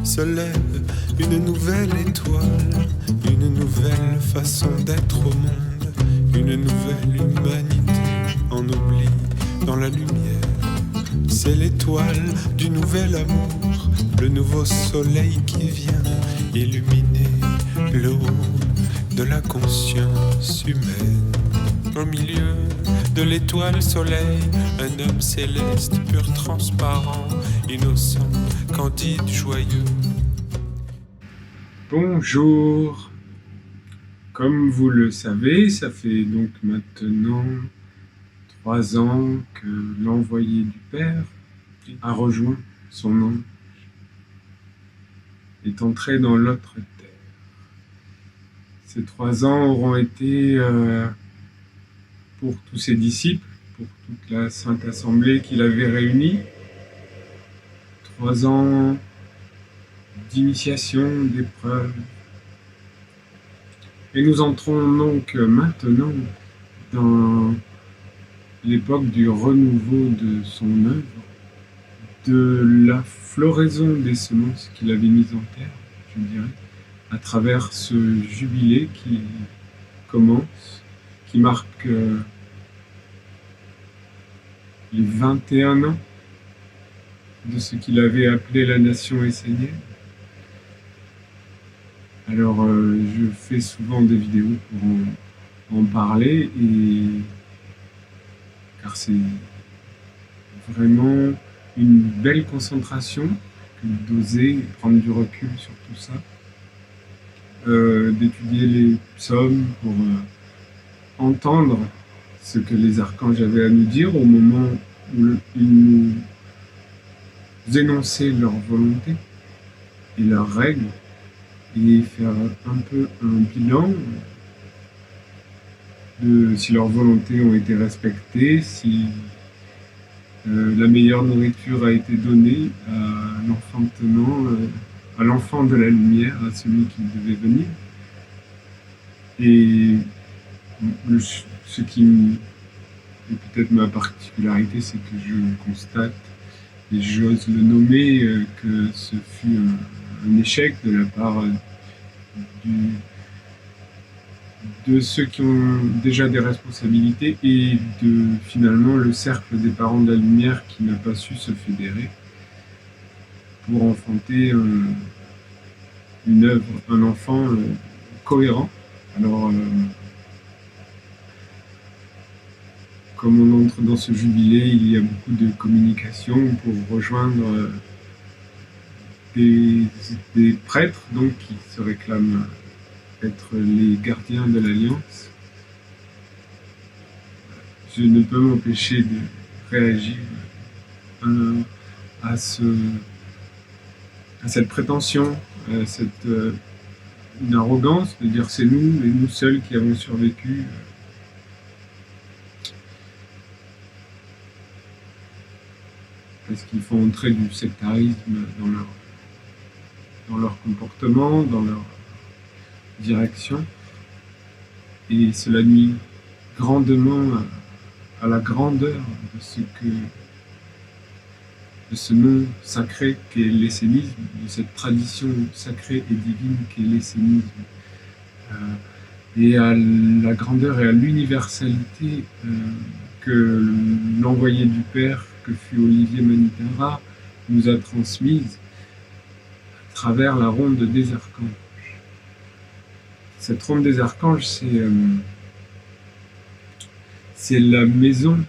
se lève une nouvelle étoile, une nouvelle façon d'être au monde, une nouvelle humanité en oubli dans la lumière. C'est l'étoile du nouvel amour, le nouveau soleil qui vient illuminer le haut de la conscience humaine. Au milieu de l'étoile soleil, un homme céleste, pur, transparent, innocent, candide, joyeux. Bonjour. Comme vous le savez, ça fait donc maintenant 3 ans que l'envoyé du Père a rejoint son ange, est entré dans l'autre terre. Ces 3 ans auront été pour tous ses disciples, pour toute la Sainte Assemblée qu'il avait réunie, 3 ans d'initiation, d'épreuve. Et nous entrons donc maintenant dans l'époque du renouveau de son œuvre, de la floraison des semences qu'il avait mises en terre, je dirais, à travers ce jubilé qui commence, qui marque les 21 ans de ce qu'il avait appelé la nation essénienne. Alors, je fais souvent des vidéos pour en parler, car c'est vraiment une belle concentration que d'oser prendre du recul sur tout ça, d'étudier les psaumes pour entendre ce que les archanges avaient à nous dire au moment où ils nous énonçaient leur volonté et leurs règles, et faire un peu un bilan de si leurs volontés ont été respectées, si la meilleure nourriture a été donnée à l'enfantement, à l'enfant de la lumière, à celui qui devait venir. Et ce qui est peut-être ma particularité, c'est que je constate, et j'ose le nommer, que ce fut un échec de la part de ceux qui ont déjà des responsabilités et de finalement le cercle des parents de la lumière qui n'a pas su se fédérer pour enfanter une œuvre, un enfant cohérent. Alors, comme on entre dans ce jubilé, il y a beaucoup de communication pour rejoindre des prêtres donc, qui se réclament être les gardiens de l'Alliance. Je ne peux m'empêcher de réagir à cette prétention, à une arrogance de dire c'est nous et nous seuls qui avons survécu. Parce qu'ils font entrer du sectarisme dans leur comportement, dans leur direction, et cela nuit grandement à la grandeur de ce nom sacré qu'est l'essénisme, de cette tradition sacrée et divine qu'est l'essénisme, et à la grandeur et à l'universalité que l'envoyé du Père, que fut Olivier Manitara, nous a transmise à travers la ronde des archanges. Cette ronde des archanges, c'est la maison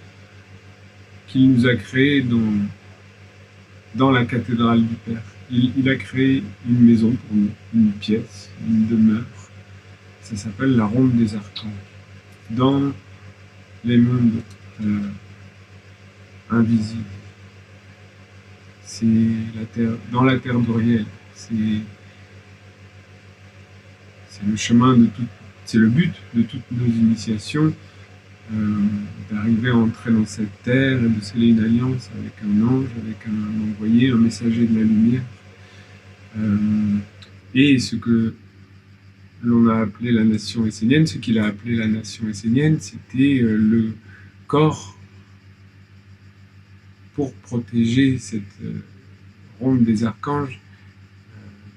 qu'il nous a créée dans la cathédrale du Père. Il a créé une maison pour nous, une pièce, une demeure. Ça s'appelle la ronde des archanges. Dans les mondes invisibles. C'est la terre, dans la terre d'Uriel. C'est le chemin de tout, c'est le but de toutes nos initiations, d'arriver à entrer dans cette terre et de sceller une alliance avec un ange, avec un envoyé, un messager de la lumière. Et ce que l'on a appelé la nation essénienne, ce qu'il a appelé la nation essénienne, c'était le corps pour protéger cette ronde des archanges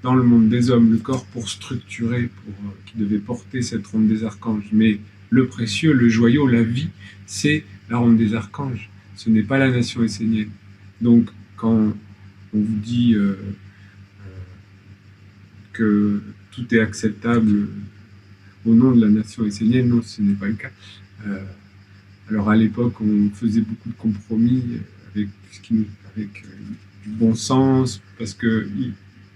dans le monde des hommes, le corps pour structurer, qui devait porter cette ronde des archanges. Mais le précieux, le joyau, la vie, c'est la ronde des archanges. Ce n'est pas la nation essénienne. Donc, quand on vous dit que tout est acceptable au nom de la nation essénienne, non, ce n'est pas le cas. Alors à l'époque, on faisait beaucoup de compromis avec du bon sens, parce que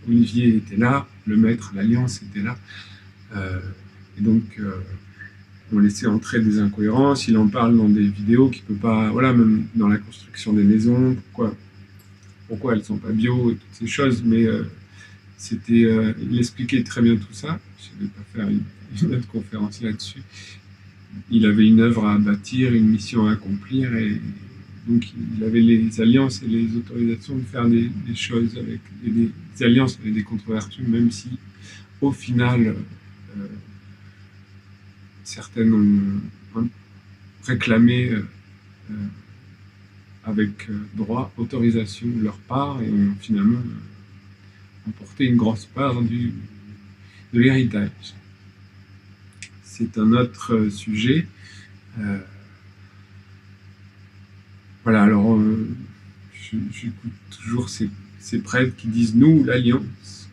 Olivier était là, le maître, l'alliance était là, et donc on laissait entrer des incohérences. Il en parle dans des vidéos qui peut pas, voilà, même dans la construction des maisons, pourquoi elles sont pas bio et toutes ces choses, mais il expliquait très bien tout ça. Je ne vais pas faire une autre conférence là-dessus. Il avait une œuvre à bâtir, une mission à accomplir, et donc il avait les alliances et les autorisations de faire des choses avec des alliances avec des contre-vertus, même si au final certaines ont réclamé avec droit, autorisation de leur part, et ont finalement emporté une grosse part de l'héritage. C'est un autre sujet. Voilà, alors j'écoute toujours ces prêtres qui disent « nous, l'Alliance ».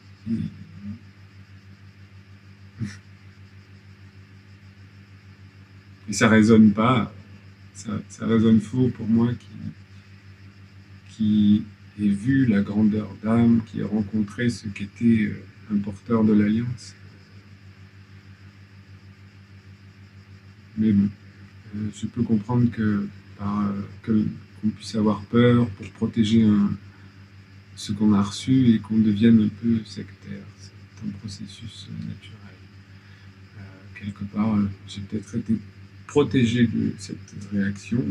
Et ça résonne pas, ça résonne faux pour moi qui ai vu la grandeur d'âme, qui ai rencontré ce qu'était un porteur de l'Alliance. Mais bon, je peux comprendre qu'on puisse avoir peur pour protéger ce qu'on a reçu et qu'on devienne un peu sectaire. C'est un processus naturel. Quelque part, j'ai peut-être été protégé de cette réaction.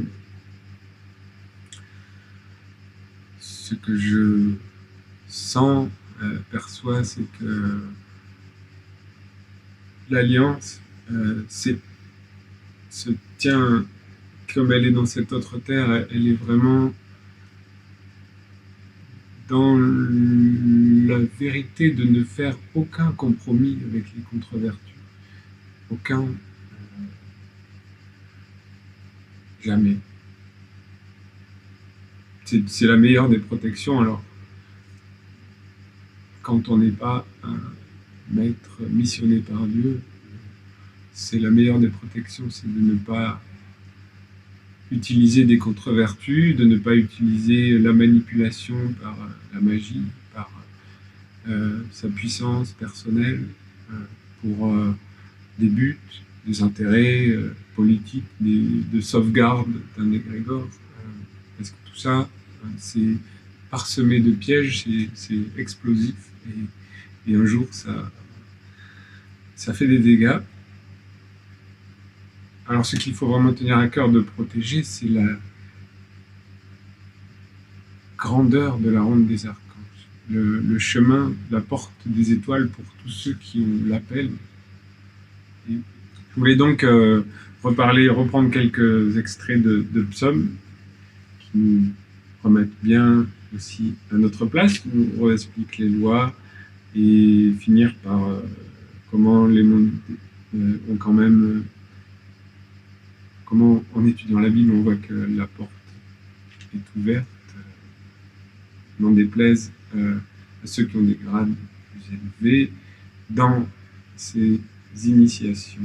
Ce que je sens, perçois, c'est que l'Alliance se tient, comme elle est dans cette autre terre, elle est vraiment dans la vérité de ne faire aucun compromis avec les contre-vertus. Aucun. Jamais. C'est la meilleure des protections. Alors, quand on n'est pas un maître missionné par Dieu, c'est la meilleure des protections, c'est de ne pas utiliser des contre-vertus, de ne pas utiliser la manipulation par la magie, par sa puissance personnelle, pour des buts, des intérêts politiques, de sauvegarde d'un égrégore. Parce que tout ça, c'est parsemé de pièges, c'est explosif, et un jour, ça fait des dégâts. Alors ce qu'il faut vraiment tenir à cœur de protéger, c'est la grandeur de la ronde des archanges, le chemin, la porte des étoiles pour tous ceux qui l'appellent. Je voulais donc reprendre quelques extraits de psaumes qui nous remettent bien aussi à notre place, qui nous réexpliquent les lois, et finir par comment les mondes ont quand même... Comment, en étudiant la Bible, on voit que la porte est ouverte, n'en déplaise à ceux qui ont des grades plus élevés, dans ces initiations.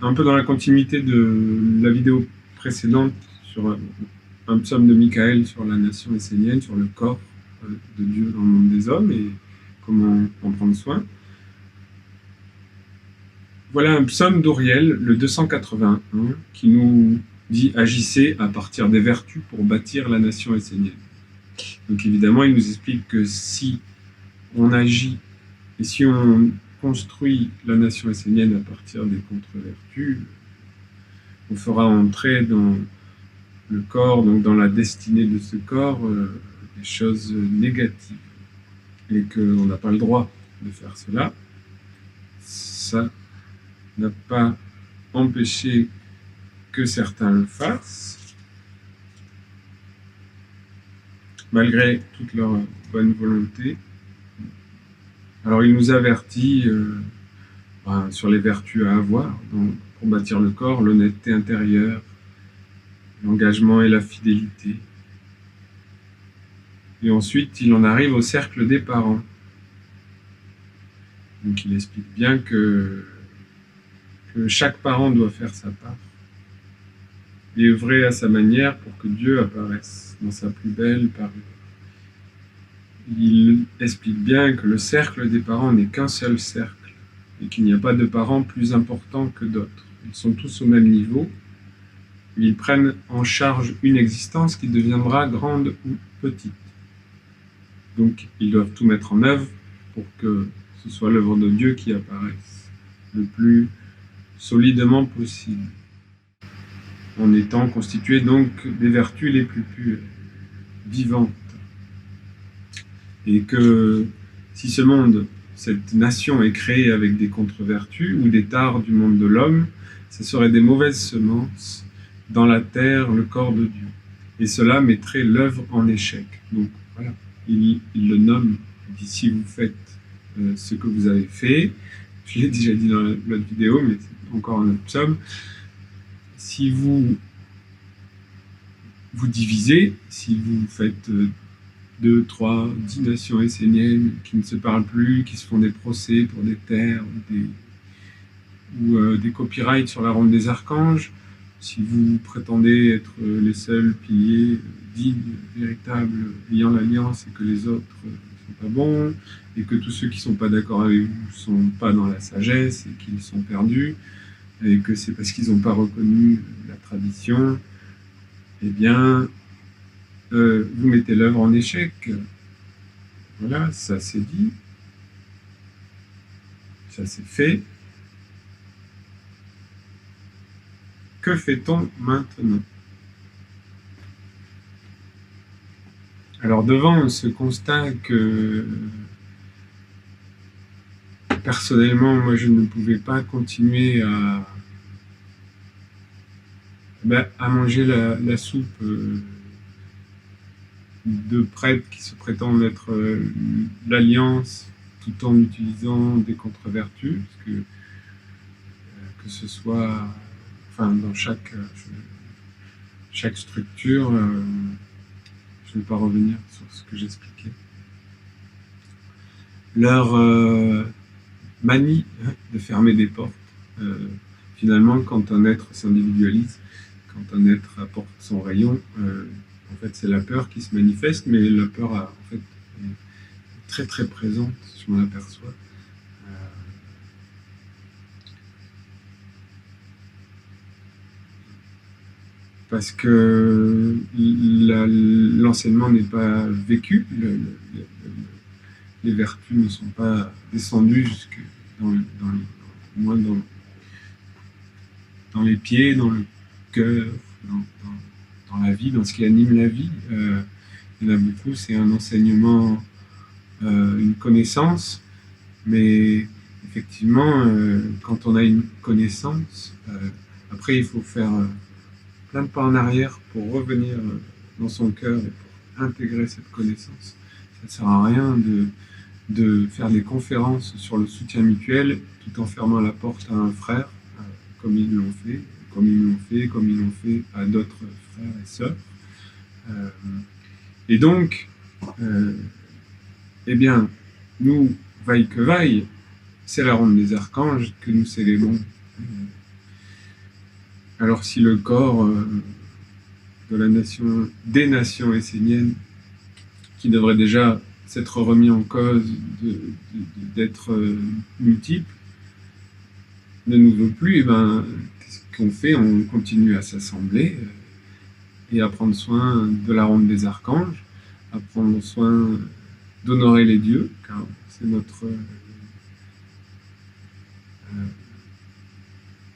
Un peu dans la continuité de la vidéo précédente sur un psaume de Michaël sur la nation essénienne, sur le corps de Dieu dans le monde des hommes et comment en prendre soin. Voilà un psaume d'Uriel, le 281, qui nous dit « Agissez à partir des vertus pour bâtir la nation essénienne ». Donc évidemment, il nous explique que si on agit et si on construit la nation essénienne à partir des contre-vertus, on fera entrer dans le corps, donc dans la destinée de ce corps, des choses négatives. Et qu'on n'a pas le droit de faire cela. Ça n'a pas empêché que certains le fassent, malgré toute leur bonne volonté. Alors il nous avertit sur les vertus à avoir pour bâtir le corps, l'honnêteté intérieure, l'engagement et la fidélité. Et ensuite, il en arrive au cercle des parents. Donc il explique bien que chaque parent doit faire sa part et œuvrer à sa manière pour que Dieu apparaisse dans sa plus belle parure. Il explique bien que le cercle des parents n'est qu'un seul cercle et qu'il n'y a pas de parents plus importants que d'autres. Ils sont tous au même niveau. Ils prennent en charge une existence qui deviendra grande ou petite. Donc, ils doivent tout mettre en œuvre pour que ce soit l'œuvre de Dieu qui apparaisse le plus solidement possible, en étant constitués donc des vertus les plus pures, vivantes. Et que si ce monde, cette nation est créée avec des contre-vertus ou des tares du monde de l'homme, ce seraient des mauvaises semences dans la terre, le corps de Dieu. Et cela mettrait l'œuvre en échec. Donc voilà, il le nomme, il dit si vous faites ce que vous avez fait, je l'ai déjà dit dans l'autre vidéo, mais c'est encore un autre psaume, si vous divisez, si vous faites 2, 3, 10 nations esséniennes qui ne se parlent plus, qui se font des procès pour des terres ou des copyrights sur la ronde des archanges, si vous prétendez être les seuls piliers dignes, véritables, ayant l'alliance et que les autres ne sont pas bons, et que tous ceux qui ne sont pas d'accord avec vous ne sont pas dans la sagesse et qu'ils sont perdus, et que c'est parce qu'ils n'ont pas reconnu la tradition, eh bien, vous mettez l'œuvre en échec. Voilà, ça c'est dit, ça c'est fait. Que fait-on maintenant? Alors devant ce constat que personnellement moi je ne pouvais pas continuer à manger la soupe de prêtres qui se prétendent être l'alliance tout en utilisant des contre-vertus, parce que ce soit dans chaque structure, je ne vais pas revenir sur ce que j'expliquais. Leur manie de fermer des portes, finalement, quand un être s'individualise, quand un être apporte son rayon, en fait, c'est la peur qui se manifeste, mais la peur est très très présente, je m'en aperçois. Parce que l'enseignement n'est pas vécu, les vertus ne sont pas descendues jusque dans les pieds, dans le cœur, dans la vie, dans ce qui anime la vie. Il y en a beaucoup, c'est un enseignement, une connaissance, mais effectivement, quand on a une connaissance, après il faut faire plein de pas en arrière pour revenir dans son cœur et pour intégrer cette connaissance. Ça ne sert à rien de faire des conférences sur le soutien mutuel tout en fermant la porte à un frère, comme ils l'ont fait à d'autres frères et sœurs. Et donc, eh bien, nous, vaille que vaille, c'est la ronde des archanges que nous célébrons. Alors si le corps de des nations esséniennes, qui devrait déjà s'être remis en cause d'être multiples, ne nous veut plus, qu'est-ce qu'on fait? On continue à s'assembler et à prendre soin de la ronde des archanges, à prendre soin d'honorer les dieux, car c'est notre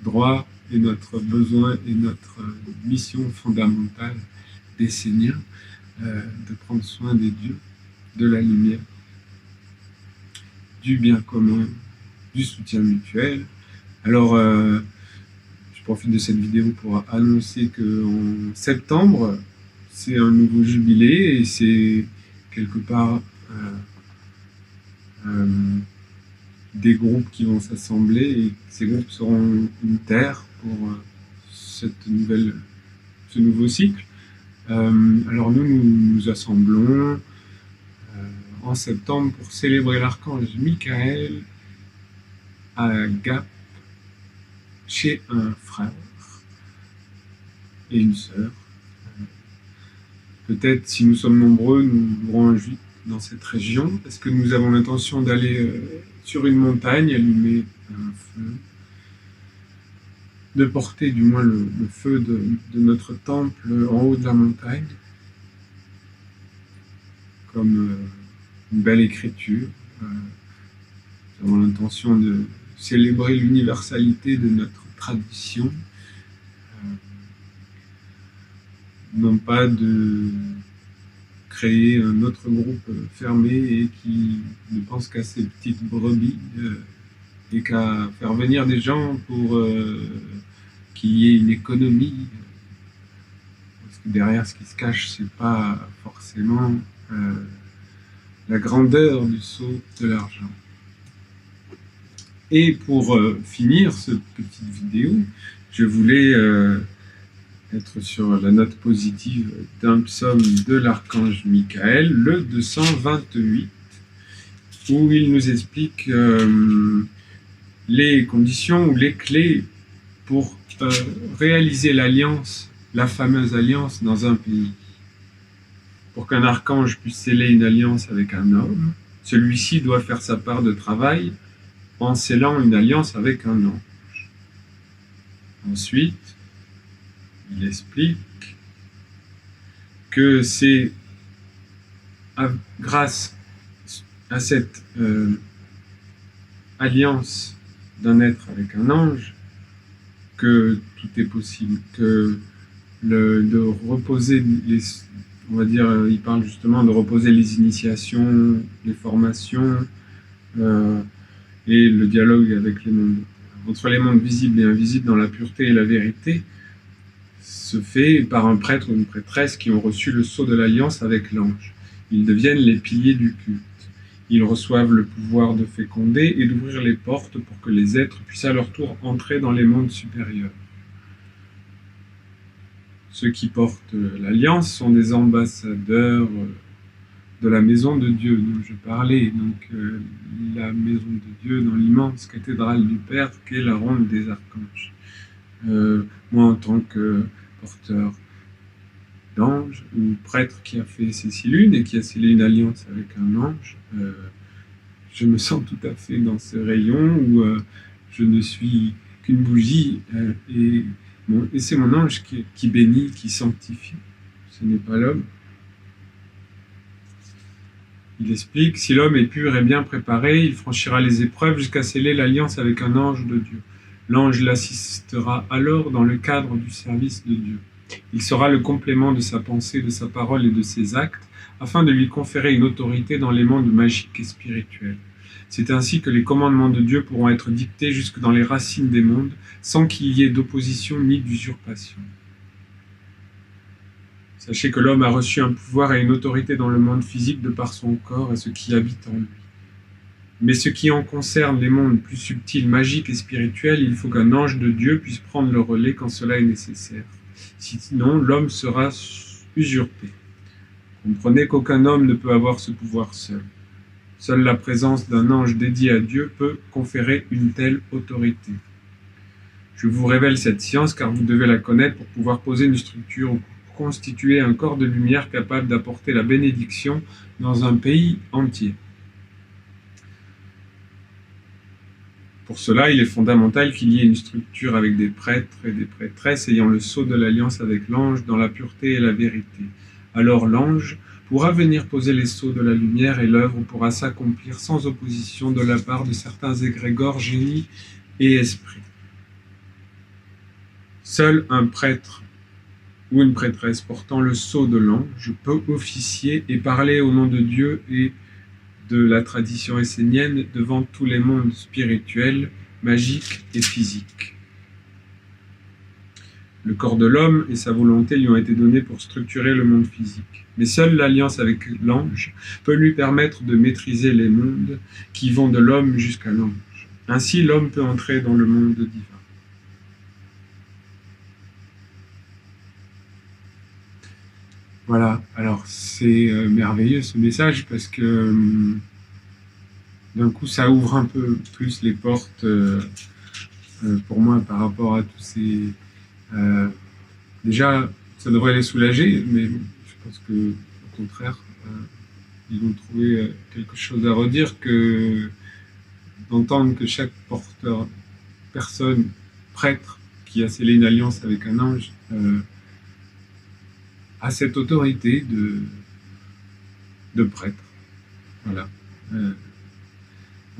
droit et notre besoin et notre mission fondamentale d'Esséniens, de prendre soin des dieux, de la lumière, du bien commun, du soutien mutuel. Alors, je profite de cette vidéo pour annoncer qu'en septembre, c'est un nouveau jubilé et c'est quelque part des groupes qui vont s'assembler et ces groupes seront une terre pour ce nouveau cycle. Alors nous nous assemblons en septembre pour célébrer l'archange Michael à Gap chez un frère et une sœur. Peut-être si nous sommes nombreux, nous aurons un gîte dans cette région parce que nous avons l'intention d'aller sur une montagne, allumer un feu, de porter du moins le feu de notre temple en haut de la montagne, comme une belle écriture. Nous avons l'intention de célébrer l'universalité de notre tradition, non pas de créer un autre groupe fermé et qui ne pense qu'à ses petites brebis et qu'à faire venir des gens pour qu'il y ait une économie. Parce que derrière ce qui se cache, c'est pas forcément la grandeur du saut de l'argent. Et pour finir cette petite vidéo, je voulais être sur la note positive d'un psaume de l'archange Michael, le 228, où il nous explique les conditions ou les clés pour réaliser l'alliance, la fameuse alliance dans un pays. Pour qu'un archange puisse sceller une alliance avec un homme, celui-ci doit faire sa part de travail en scellant une alliance avec un ange. Ensuite, il explique que c'est grâce à cette alliance d'un être avec un ange que tout est possible, que de reposer on va dire, il parle justement de reposer les initiations, les formations et le dialogue avec les mondes, entre les mondes visibles et invisibles dans la pureté et la vérité, se fait par un prêtre ou une prêtresse qui ont reçu le sceau de l'alliance avec l'ange. Ils deviennent les piliers du culte. Ils reçoivent le pouvoir de féconder et d'ouvrir les portes pour que les êtres puissent à leur tour entrer dans les mondes supérieurs. Ceux qui portent l'alliance sont des ambassadeurs de la maison de Dieu dont je parlais, donc la maison de Dieu dans l'immense cathédrale du Père qu'est la ronde des archanges. Moi, en tant que porteur d'ange ou prêtre qui a fait Cécile et qui a scellé une alliance avec un ange, je me sens tout à fait dans ce rayon où je ne suis qu'une bougie et c'est mon ange qui bénit, qui sanctifie. Ce n'est pas l'homme. Il explique, si l'homme est pur et bien préparé, il franchira les épreuves jusqu'à sceller l'alliance avec un ange de Dieu. L'ange l'assistera alors dans le cadre du service de Dieu. Il sera le complément de sa pensée, de sa parole et de ses actes, afin de lui conférer une autorité dans les mondes magiques et spirituels. C'est ainsi que les commandements de Dieu pourront être dictés jusque dans les racines des mondes, sans qu'il y ait d'opposition ni d'usurpation. Sachez que l'homme a reçu un pouvoir et une autorité dans le monde physique de par son corps et ce qui habite en lui. Mais ce qui en concerne les mondes plus subtils, magiques et spirituels, il faut qu'un ange de Dieu puisse prendre le relais quand cela est nécessaire. Sinon, l'homme sera usurpé. Comprenez qu'aucun homme ne peut avoir ce pouvoir seul. Seule la présence d'un ange dédié à Dieu peut conférer une telle autorité. Je vous révèle cette science car vous devez la connaître pour pouvoir poser une structure ou constituer un corps de lumière capable d'apporter la bénédiction dans un pays entier. Pour cela, il est fondamental qu'il y ait une structure avec des prêtres et des prêtresses ayant le sceau de l'alliance avec l'ange dans la pureté et la vérité. Alors l'ange pourra venir poser les sceaux de la lumière et l'œuvre pourra s'accomplir sans opposition de la part de certains égrégores, génies et esprits. Seul un prêtre ou une prêtresse portant le sceau de l'ange peut officier et parler au nom de Dieu et de la tradition essénienne devant tous les mondes spirituels, magiques et physiques. Le corps de l'homme et sa volonté lui ont été donnés pour structurer le monde physique. Mais seule l'alliance avec l'ange peut lui permettre de maîtriser les mondes qui vont de l'homme jusqu'à l'ange. Ainsi, l'homme peut entrer dans le monde divin. Voilà, alors c'est merveilleux ce message parce que d'un coup ça ouvre un peu plus les portes pour moi par rapport à tous ces... déjà, ça devrait les soulager, mais je pense que au contraire, ils vont trouver quelque chose à redire que d'entendre que chaque porteur, personne, prêtre qui a scellé une alliance avec un ange a cette autorité de prêtre. Voilà.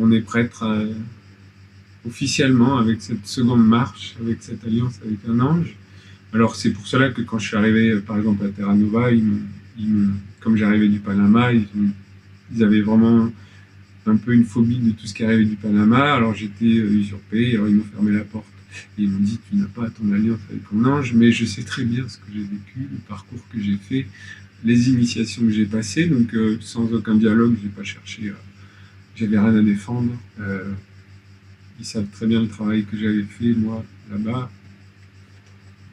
On est prêtre officiellement avec cette seconde marche, avec cette alliance avec un ange. Alors c'est pour cela que quand je suis arrivé par exemple à Terra Nova, comme j'arrivais du Panama, ils avaient vraiment un peu une phobie de tout ce qui arrivait du Panama. Alors j'étais usurpé, alors ils m'ont fermé la porte. Et ils m'ont dit tu n'as pas ton alliance avec ton ange, mais je sais très bien ce que j'ai vécu, le parcours que j'ai fait, les initiations que j'ai passées, donc sans aucun dialogue, je n'ai pas cherché, j'avais rien à défendre. Ils savent très bien le travail que j'avais fait moi là-bas,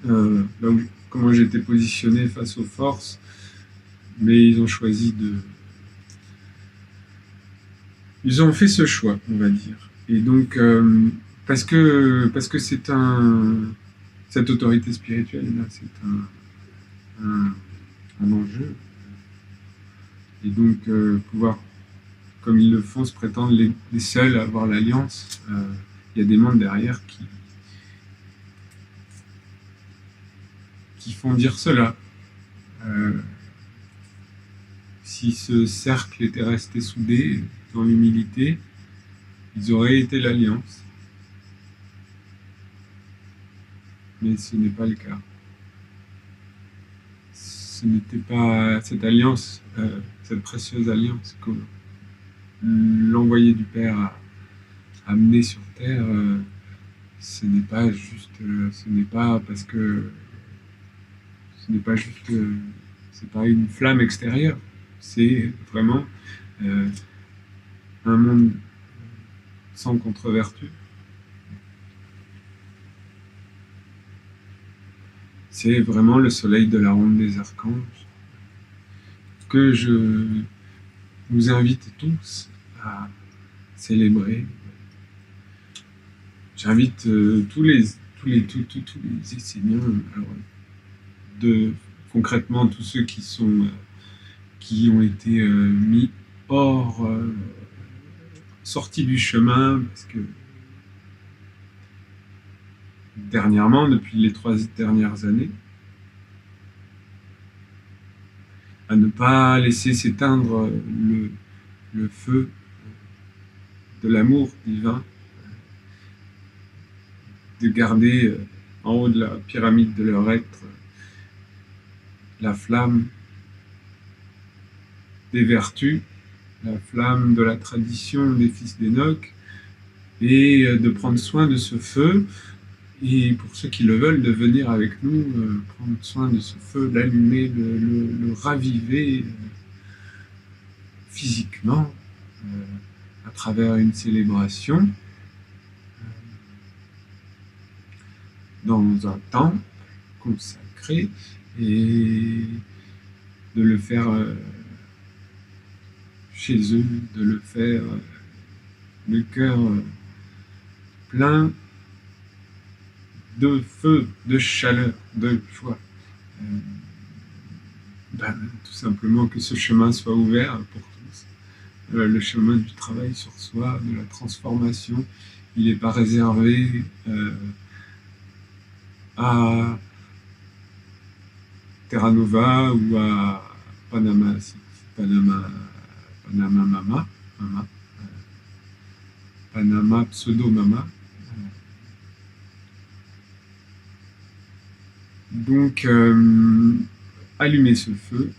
là où, comment j'étais positionné face aux forces, mais ils ont choisi de... Ils ont fait ce choix, on va dire. Et donc, parce que c'est cette autorité spirituelle, là, c'est un enjeu. Et donc, pouvoir, comme ils le font, se prétendre les seuls à avoir l'alliance, il y a des mondes derrière qui font dire cela. Si ce cercle était resté soudé dans l'humilité, ils auraient été l'alliance. Mais ce n'est pas le cas. Ce n'était pas cette alliance, cette précieuse alliance que l'envoyé du Père a amené sur Terre. Ce n'est pas juste, ce n'est pas parce que ce n'est pas juste, c'est pas une flamme extérieure. C'est vraiment un monde sans contre-vertu. C'est vraiment le soleil de la ronde des archanges que je vous invite tous à célébrer. J'invite tous les Esséniens, concrètement tous ceux qui ont été mis hors, sortis du chemin, parce que dernièrement, depuis les 3 dernières années, à ne pas laisser s'éteindre le feu de l'amour divin, de garder en haut de la pyramide de leur être la flamme des vertus, la flamme de la tradition des fils d'Enoch, et de prendre soin de ce feu, et pour ceux qui le veulent, de venir avec nous, prendre soin de ce feu, l'allumer, le raviver physiquement, à travers une célébration, dans un temple consacré, et de le faire chez eux, de le faire le cœur plein de feu, de chaleur, de joie. Tout simplement que ce chemin soit ouvert pour tous. Le chemin du travail sur soi, de la transformation, il n'est pas réservé à Terra Nova ou à Panama Pseudo Mama. Donc, allumer ce feu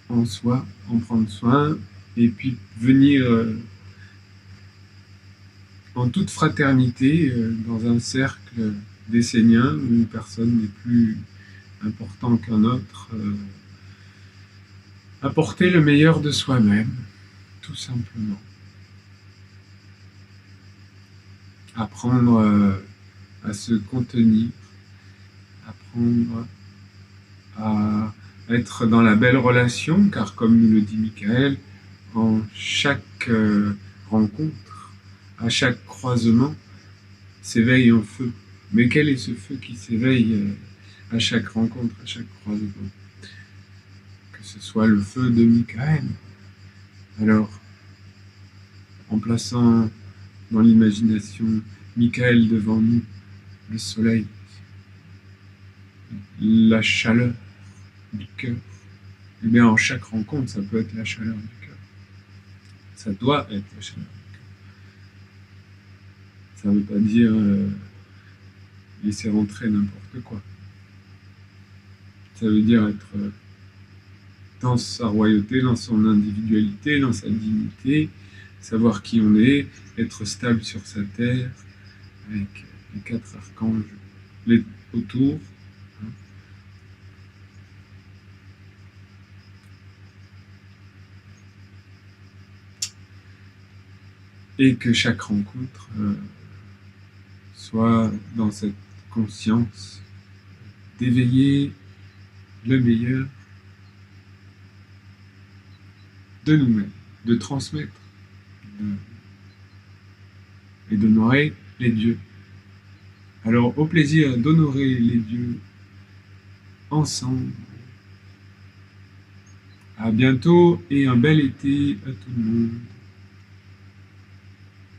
en soi, en prendre soin, et puis venir en toute fraternité dans un cercle d'Esséniens où personne n'est plus important qu'un autre, apporter le meilleur de soi-même, tout simplement. apprendre à se contenir, apprendre à être dans la belle relation, car comme nous le dit Michael, en chaque rencontre, à chaque croisement, s'éveille un feu. Mais quel est ce feu qui s'éveille à chaque rencontre, à chaque croisement? Que ce soit le feu de Michael. Alors, en plaçant dans l'imagination Michael devant nous, le soleil, la chaleur du cœur, eh bien en chaque rencontre, ça peut être la chaleur du cœur. Ça doit être la chaleur du cœur. Ça ne veut pas dire laisser rentrer n'importe quoi. Ça veut dire être dans sa royauté, dans son individualité, dans sa dignité, savoir qui on est, être stable sur sa terre, avec les 4 archanges autour. Et que chaque rencontre soit dans cette conscience d'éveiller le meilleur de nous-mêmes, de transmettre et d'honorer les dieux. Alors, au plaisir d'honorer les dieux ensemble. À bientôt et un bel été à tout le monde.